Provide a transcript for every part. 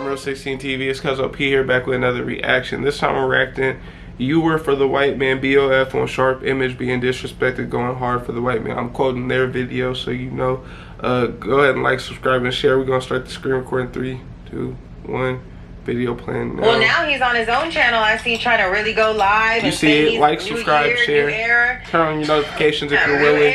Real 16 TV. It's Cuz OP here, back with another reaction. This time we're reacting. You were for the white man, BOF on Sharp Image being disrespected, going hard for the white man. I'm quoting their video, so you know. Go ahead and like, subscribe, and share. We're gonna start the screen recording. 3, 2, 1. Video playing now. Well, now he's on his own channel. I see trying to really go live. You see it? Like, subscribe, share. Turn on your notifications if you're willing.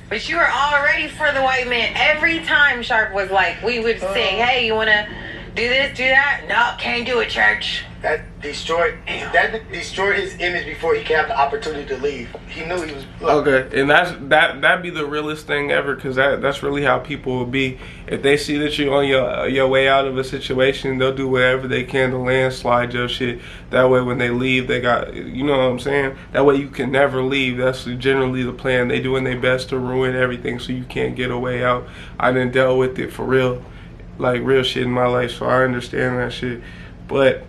But you were already for the white man. Every time Sharp was like, we would say, hey, you want to do this, do that? No, can't do it, church. That destroyed his image before he could have the opportunity to leave. He knew he was. Look. Okay, and that'd be the realest thing ever, because that's really how people will be. If they see that you're on your way out of a situation, they'll do whatever they can to landslide your shit. That way, when they leave, they got, you know what I'm saying? That way, you can never leave. That's generally the plan. They doing their best to ruin everything so you can't get a way out. I done dealt with it for real, like real shit in my life, so I understand that shit. But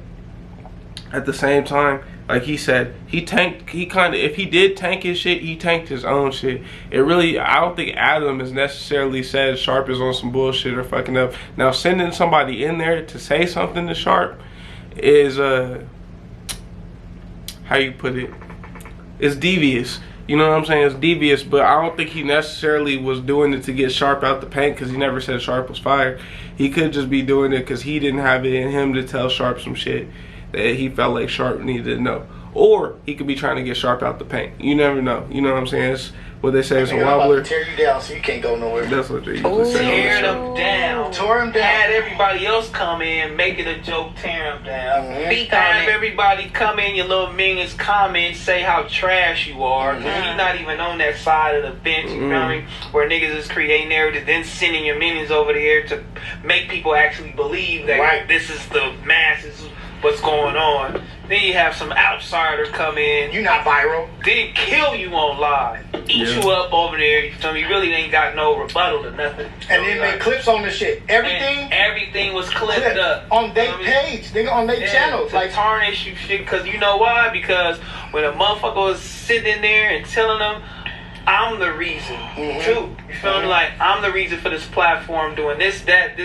at the same time, like he said, if he did tank his shit, he tanked his own shit. It really, I don't think Adam has necessarily said Sharp is on some bullshit or fucking up. Now, sending somebody in there to say something to Sharp is, how you put it, it's devious. You know what I'm saying? It's devious, but I don't think he necessarily was doing it to get Sharp out the paint, because he never said Sharp was fired. He could just be doing it because he didn't have it in him to tell Sharp some shit that he felt like Sharp needed to know. Or he could be trying to get Sharp out the paint. You never know. You know what I'm saying? It's what they say is a wobbler. Tear you down so you can't go nowhere. That's what they used to say. Tear them down. Tore him down. Had everybody else come in, make it a joke, tear them down. Have everybody come in, your little minions, comment, say how trash you are. Cause he's not even on that side of the bench, you know what I mean? Where niggas is creating narrative, then sending your minions over there to make people actually believe that this is the masses, what's going on. Then you have some outsider come in. You not viral. Then kill you on live. Eat you up over there. You feel me? You really ain't got no rebuttal to nothing. And then make clips on the shit. Everything was clipped up. On their page. Nigga, on their channel. To tarnish you shit. Because you know why? Because when a motherfucker was sitting in there and telling them, I'm the reason, too. You feel me? Like, I'm the reason for this platform doing this, that,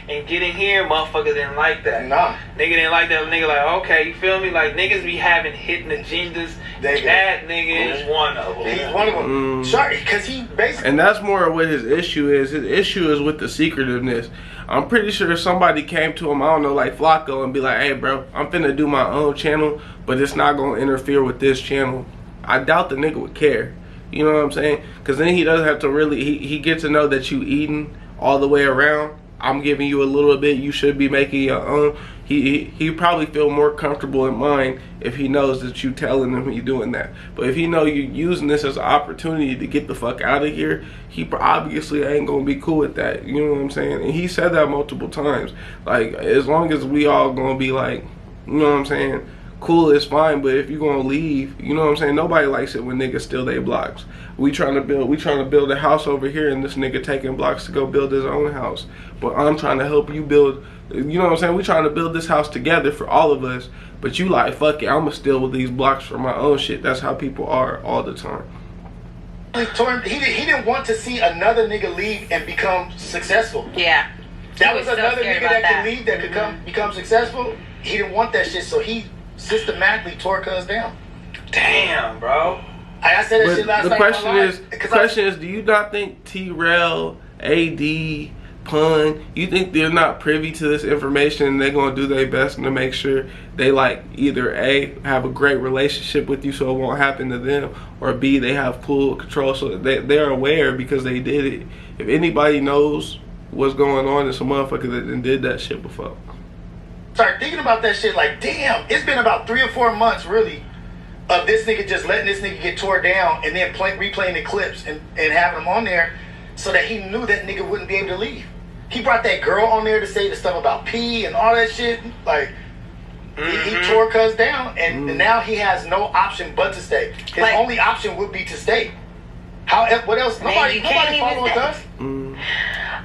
and getting here, motherfuckers didn't like that. Nah. Nigga didn't like that. Nigga like, okay, you feel me? Like, niggas be having hidden agendas. That nigga is one of them. He's one of them. Sorry, because he basically... And that's more of what his issue is. His issue is with the secretiveness. I'm pretty sure if somebody came to him, I don't know, like Flacco, and be like, hey, bro, I'm finna do my own channel, but it's not gonna interfere with this channel, I doubt the nigga would care. You know what I'm saying? Because then he doesn't have to really, he gets to know that you eating all the way around. I'm giving you a little bit, you should be making your own. He probably feel more comfortable in mind if he knows that you telling him he's doing that. But if he know you using this as an opportunity to get the fuck out of here, he obviously ain't gonna be cool with that. You know what I'm saying? And he said that multiple times. Like, as long as we all gonna be like, you know what I'm saying, cool, it's fine, but if you're gonna leave, you know what I'm saying? Nobody likes it when niggas steal their blocks. We trying to build a house over here, and this nigga taking blocks to go build his own house. But I'm trying to help you build, you know what I'm saying? We trying to build this house together for all of us. But you like, fuck it, I'ma steal with these blocks for my own shit. That's how people are all the time. He didn't want to see another nigga leave and become successful. Yeah. That was another nigga that could leave, that could become successful. He didn't want that shit, so he systematically tore Cuz down. Damn, bro. I said that shit last night. The question is, do you not think t-rell, AD, Pun, you think they're not privy to this information and they're gonna do their best to make sure they, like, either A, have a great relationship with you so it won't happen to them, or B, they have full control so they're aware because they did it. If anybody knows what's going on, it's a motherfucker that did that shit before. Start thinking about that shit like, damn, it's been about 3 or 4 months really of this nigga just letting this nigga get tore down and then replaying the clips and having him on there so that he knew that nigga wouldn't be able to leave. He brought that girl on there to say the stuff about P and all that shit. Like, he tore Cuz down, and now he has no option but to stay. His only option would be to stay. What else? Nobody following Cuz.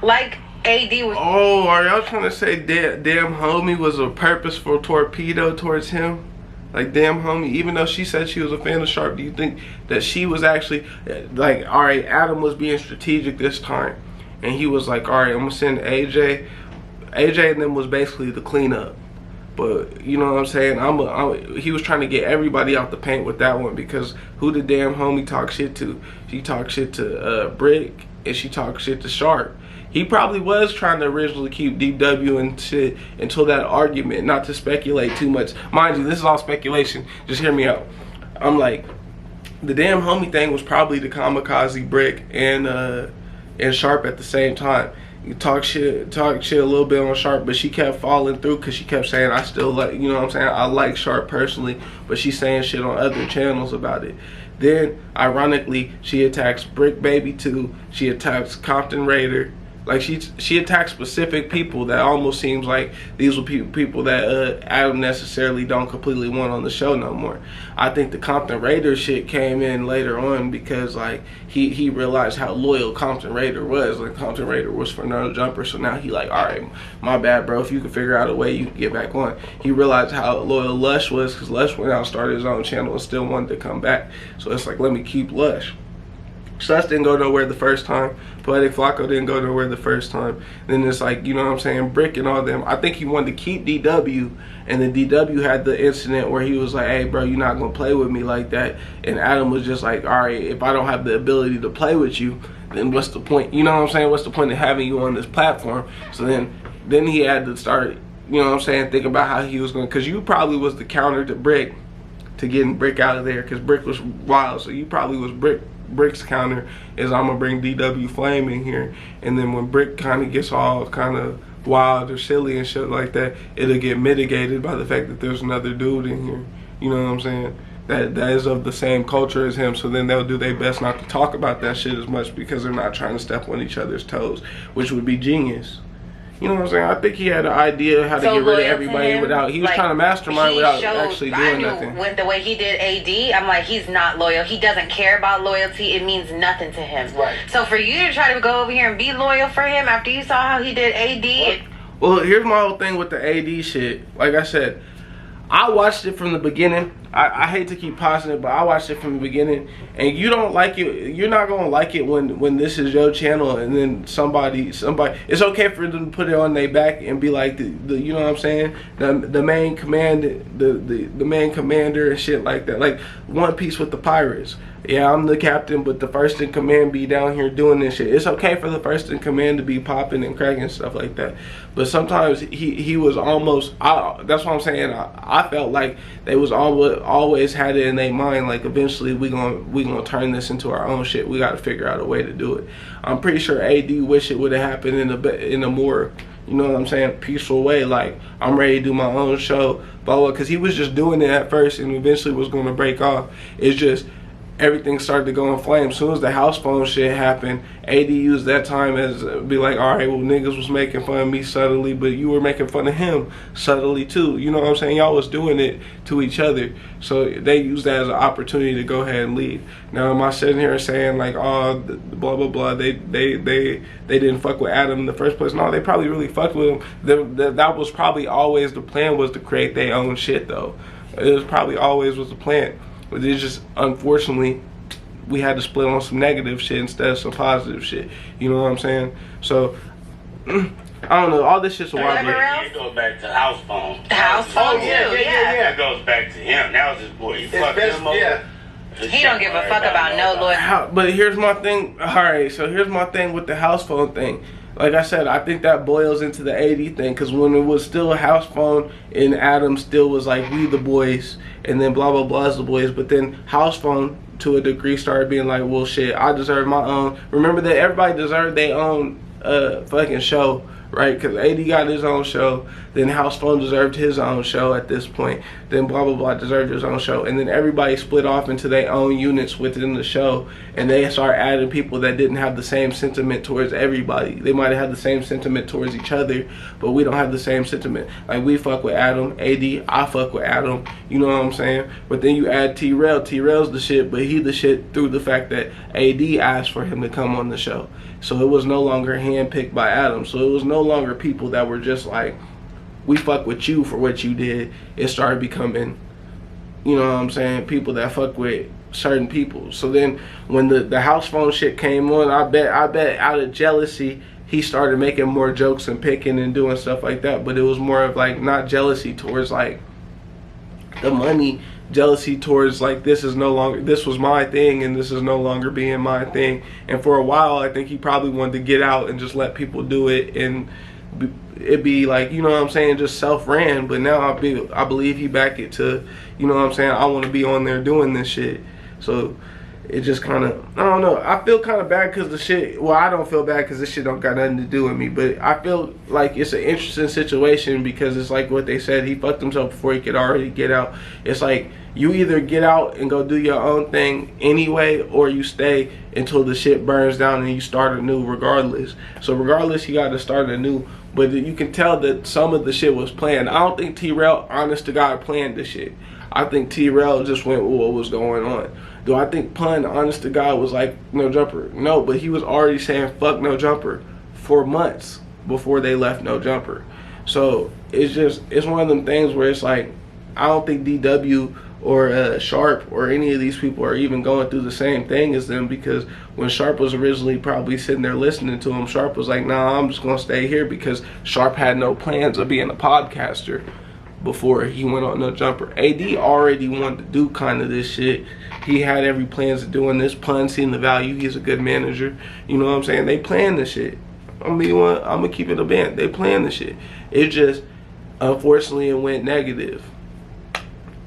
Like, AD was... Oh, are y'all trying to say damn homie was a purposeful torpedo towards him? Like, damn homie, even though she said she was a fan of Sharp, do you think that she was actually, like, alright, Adam was being strategic this time, and he was like, alright, I'm gonna send AJ AJ and them was basically the cleanup. But you know what I'm saying? He was trying to get everybody out the paint with that one, because who the damn homie talk shit to? She talked shit to Brick, and she talked shit to Sharp. He probably was trying to originally keep DW and shit until that argument. Not to speculate too much, mind you, this is all speculation. Just hear me out. I'm like, the damn homie thing was probably the kamikaze Brick and Sharp at the same time. You talk shit a little bit on Sharp, but she kept falling through because she kept saying, I still like, you know what I'm saying, I like Sharp personally, but she's saying shit on other channels about it. Then, ironically, she attacks Brick Baby 2, she attacks Compton Raider. Like, she attacks specific people that almost seems like these were people that Adam necessarily don't completely want on the show no more. I think the Compton Raider shit came in later on because, like, he realized how loyal Compton Raider was. Like, Compton Raider was for No Jumper, so now he like, all right, my bad, bro. If you can figure out a way, you can get back on. He realized how loyal Lush was, because Lush went out and started his own channel and still wanted to come back. So it's like, let me keep Lush. Sus didn't go nowhere the first time. Poetic Flacco didn't go nowhere the first time. Then it's like, you know what I'm saying, Brick and all them. I think he wanted to keep DW, and then DW had the incident where he was like, hey, bro, you're not going to play with me like that. And Adam was just like, all right, if I don't have the ability to play with you, then what's the point? You know what I'm saying? What's the point of having you on this platform? So then he had to start, you know what I'm saying, think about how he was going to, because you probably was the counter to Brick, to getting Brick out of there, because Brick was wild. So you probably was Brick's counter is, I'm gonna bring DW Flame in here, and then when Brick kind of gets all kind of wild or silly and shit like that, it'll get mitigated by the fact that there's another dude in here, you know what I'm saying, that is of the same culture as him. So then they'll do their best not to talk about that shit as much, because they're not trying to step on each other's toes, which would be genius. You know what I'm saying? I think he had an idea how to get rid of everybody without, he was trying to mastermind without actually doing nothing. When the way he did AD, I'm like, he's not loyal. He doesn't care about loyalty. It means nothing to him. Right. So for you to try to go over here and be loyal for him after you saw how he did AD. Well, here's my whole thing with the AD shit. Like I said, I watched it from the beginning. I hate to keep pausing it, but I watched it from the beginning. And you don't like it. You're not gonna like it when this is your channel, and then somebody. It's okay for them to put it on their back and be like the you know what I'm saying, the main the main commander and shit like that. Like One Piece with the pirates. Yeah, I'm the captain, but the first in command be down here doing this shit. It's okay for the first in command to be popping and cracking and stuff like that. But sometimes he was almost. That's what I'm saying. I felt like they was always had it in their mind, like eventually we gonna turn this into our own shit. We got to figure out a way to do it. I'm pretty sure AD wish it would have happened in a more, you know what I'm saying, peaceful way. Like, I'm ready to do my own show, blah, because he was just doing it at first and eventually was going to break off. It's just everything started to go in flames. As soon as the house phone shit happened, AD used that time as be like, all right, well, niggas was making fun of me subtly, but you were making fun of him subtly too. You know what I'm saying? Y'all was doing it to each other. So they used that as an opportunity to go ahead and leave. Now, am I sitting here saying like, oh, blah, blah, blah, they didn't fuck with Adam in the first place? No, they probably really fucked with him. That was probably always the plan, was to create their own shit though. It was probably always was the plan. But it's just, unfortunately, we had to split on some negative shit instead of some positive shit. You know what I'm saying? So, I don't know. All this shit's a wild. It goes back to the house phone. The house phone, yeah. It goes back to him. That was his boy. He fucked him over. Yeah. He don't give a fuck about no loyalty. But here's my thing. All right, so here's my thing with the house phone thing. Like I said, I think that boils into the AD thing, because when it was still a house phone and Adam still was like, we the boys, and then blah, blah, blah is the boys, but then house phone to a degree started being like, well, shit, I deserve my own. Remember that everybody deserved their own fucking show, right? Because AD got his own show, then house phone deserved his own show at this point, then blah, blah, blah deserved his own show, and then everybody split off into their own units within the show, and they started adding people that didn't have the same sentiment towards everybody. They might have had the same sentiment towards each other, but we don't have the same sentiment. Like, we fuck with Adam, AD, I fuck with Adam, you know what I'm saying? But then you add t-rell, t-rell's the shit, but he the shit through the fact that AD asked for him to come on the show. So it was no longer handpicked by Adam. So it was no longer people that were just like, we fuck with you for what you did. It started becoming, you know what I'm saying, people that fuck with certain people. So then when the house phone shit came on, I bet out of jealousy, he started making more jokes and picking and doing stuff like that. But it was more of like not jealousy towards like the money, jealousy towards like this was my thing and this is no longer being my thing. And for a while I think he probably wanted to get out and just let people do it and it be like, you know what I'm saying, just self-ran. But now I believe he back it to, you know what I'm saying, I want to be on there doing this shit. So it just kind of, I don't know, I feel kind of bad because the shit, well, I don't feel bad because this shit don't got nothing to do with me, but I feel like it's an interesting situation because it's like what they said, he fucked himself before he could already get out. It's like you either get out and go do your own thing anyway, or you stay until the shit burns down and you start anew regardless. So regardless, you got to start anew. But you can tell that some of the shit was planned. I don't think t-rell, honest to God, planned this shit. I think t-rell just went with what was going on. Do I think Pun, honest to God, was like No Jumper? No, but he was already saying fuck No Jumper for months before they left No Jumper. So it's one of them things where it's like, I don't think DW or Sharp or any of these people are even going through the same thing as them, because when Sharp was originally probably sitting there listening to him, Sharp was like, nah, I'm just gonna stay here, because Sharp had no plans of being a podcaster before he went on No Jumper. AD already wanted to do kind of this shit. He had every plans of doing this. Pun seen the value. He's a good manager. You know what I'm saying? They planned this shit. I'm gonna keep it a band. They planned the shit. It just, unfortunately, it went negative.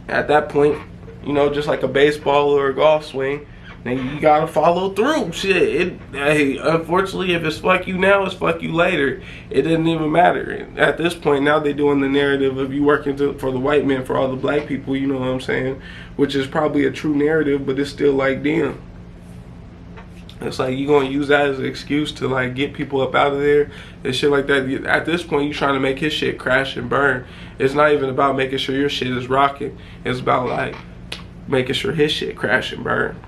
At that point, you know, just like a baseball or a golf swing, then you gotta follow through. Shit, hey, unfortunately, if it's fuck you now, it's fuck you later. It doesn't even matter. At this point, now they're doing the narrative of you working for the white man for all the black people, you know what I'm saying? Which is probably a true narrative, but it's still like, damn. It's like you gonna use that as an excuse to like get people up out of there and shit like that. At this point, you trying to make his shit crash and burn. It's not even about making sure your shit is rocking. It's about like making sure his shit crash and burn.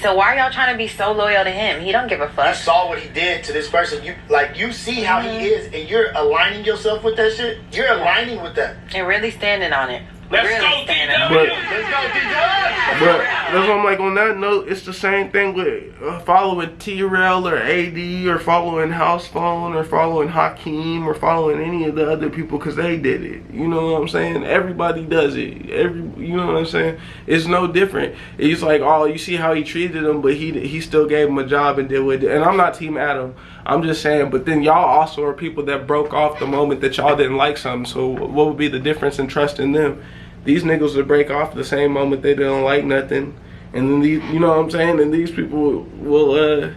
So why are y'all trying to be so loyal to him? He don't give a fuck. You saw what he did to this person. You see how he is, and you're aligning yourself with that shit. You're aligning with that. And really standing on it. Let's really go, standing DW. on it. Let's go, DJ. But that's what I'm like, on that note, it's the same thing with following t-rell or AD or following House Phone or following Hakeem or following any of the other people because they did it. You know what I'm saying? Everybody does it. You know what I'm saying? It's no different. It's like, oh, you see how he treated him, but he still gave him a job and did what. And I'm not Team Adam. I'm just saying, but then y'all also are people that broke off the moment that y'all didn't like something. So what would be the difference in trusting them? These niggas would break off the same moment they don't like nothing. And then these, you know what I'm saying? And these people will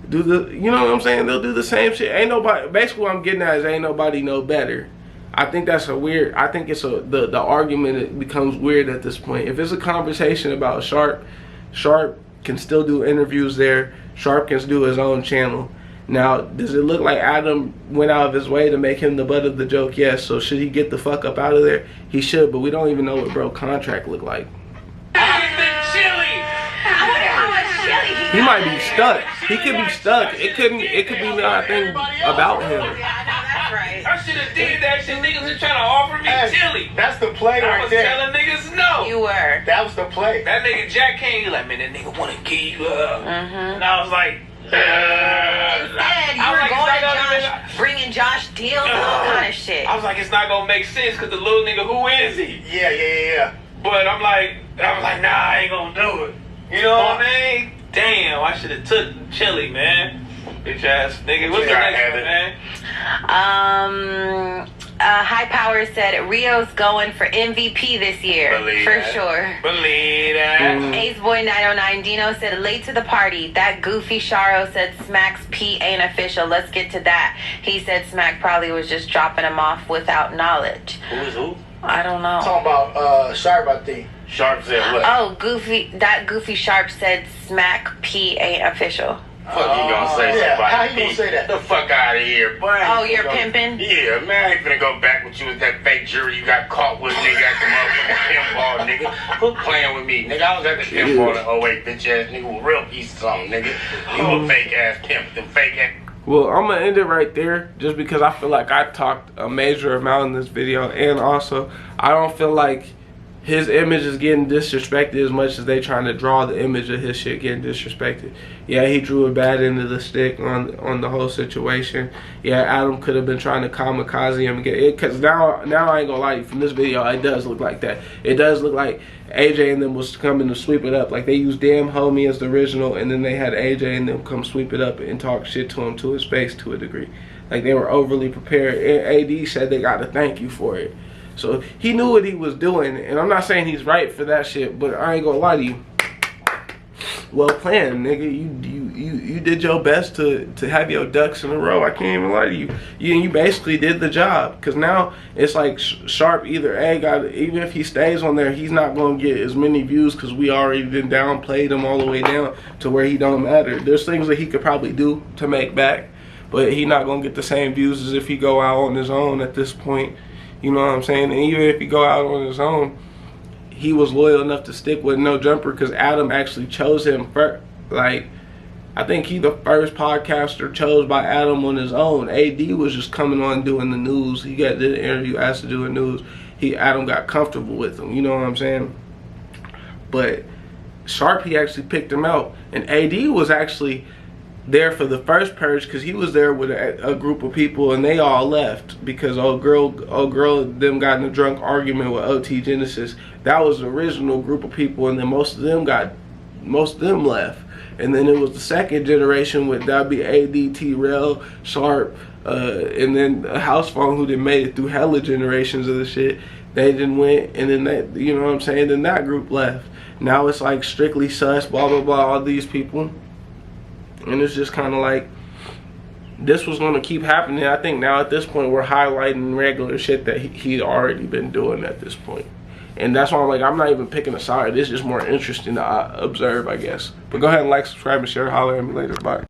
do the, you know what I'm saying? They'll do the same shit. Ain't nobody, basically what I'm getting at is ain't nobody know better. I think that's I think it's the argument, it becomes weird at this point. If it's a conversation about Sharp can still do interviews there. Sharp can do his own channel. Now, does it look like Adam went out of his way to make him the butt of the joke? Yes. So should he get the fuck up out of there? He should, but we don't even know what bro contract look like. He might be stuck. He could be stuck. It could be nothing about him. Yeah, I know that's right. I should have did that shit. Niggas are trying to offer me chili. That's the play right there. I was telling niggas no. You were. That was the play. That nigga Jack came, he like, man, that nigga wanna give you up. And I was like, instead, you were going to Josh, bringing Josh deals and all kind of shit. I was like, it's not gonna make sense because the little nigga, who is he? Yeah. But I was like, nah, I ain't gonna do it. You know what I mean? Damn, I should have took chili, man. Bitch ass nigga. What's the next one, man? High Power said Rio's going for MVP this year. Believe for that. Sure. Believe that. Ace Boy 909 Dino said late to the party. That goofy Sharo said Smack's P ain't official. Let's get to that. He said Smack probably was just dropping him off without knowledge. Who is who? I don't know. Talking about Sharp, I think. Sharp said what? Oh, that goofy Sharp said Smack P ain't official. Fuck you gonna say yeah. somebody? How you gonna say that? The fuck out of here, boy. Oh, you're pimping? Yeah, man, I ain't finna go back with you with that fake jury you got caught with, nigga, at the motherfucking pinball, nigga. Quit playing with me, nigga. I was at the pinball in 08, bitch ass nigga, with real pieces on, nigga. You a fake ass pimp, them fake ass. Well, I'm gonna end it right there just because I feel like I talked a major amount in this video, and also I don't feel like his image is getting disrespected as much as they trying to draw the image of his shit getting disrespected. Yeah, he drew a bad end of the stick on the whole situation. Yeah, Adam could have been trying to kamikaze him and get it, because now I ain't gonna lie to you, from this video, it does look like that. It does look like AJ and them was coming to sweep it up. Like, they used Damn Homie as the original, and then they had AJ and them come sweep it up and talk shit to him to his face to a degree. Like, they were overly prepared. And AD said they got to thank you for it. So he knew what he was doing, and I'm not saying he's right for that shit, but I ain't gonna lie to you. Well planned, nigga. You did your best to have your ducks in a row. I can't even lie to you. You basically did the job, because now it's like Sharp either even if he stays on there, he's not gonna get as many views because we already been downplayed him all the way down to where he don't matter. There's things that he could probably do to make back, but he not gonna get the same views as if he go out on his own at this point. You know what I'm saying? And even if he go out on his own, he was loyal enough to stick with No Jumper because Adam actually chose him first. Like, I think he the first podcaster chose by Adam on his own. AD was just coming on doing the news. He did an interview, asked to do the news. Adam got comfortable with him. You know what I'm saying? But Sharp, he actually picked him out. And AD was actually there for the first purge because he was there with a group of people, and they all left because old girl them got in a drunk argument with OT Genesis. That was the original group of people, and then most of them left. And then it was the second generation with that'd be AD, t-rell, Sharp, and then House Phone, who done made it through hella generations of the shit. They didn't win, and then that, you know what I'm saying, then that group left. Now it's like Strictly Sus, blah blah blah, all these people. And it's just kind of like, this was going to keep happening. I think now at this point, we're highlighting regular shit that he'd already been doing at this point. And that's why I'm like, I'm not even picking a side. It's just more interesting to observe, I guess. But go ahead and like, subscribe, and share. Holler at me later. Bye.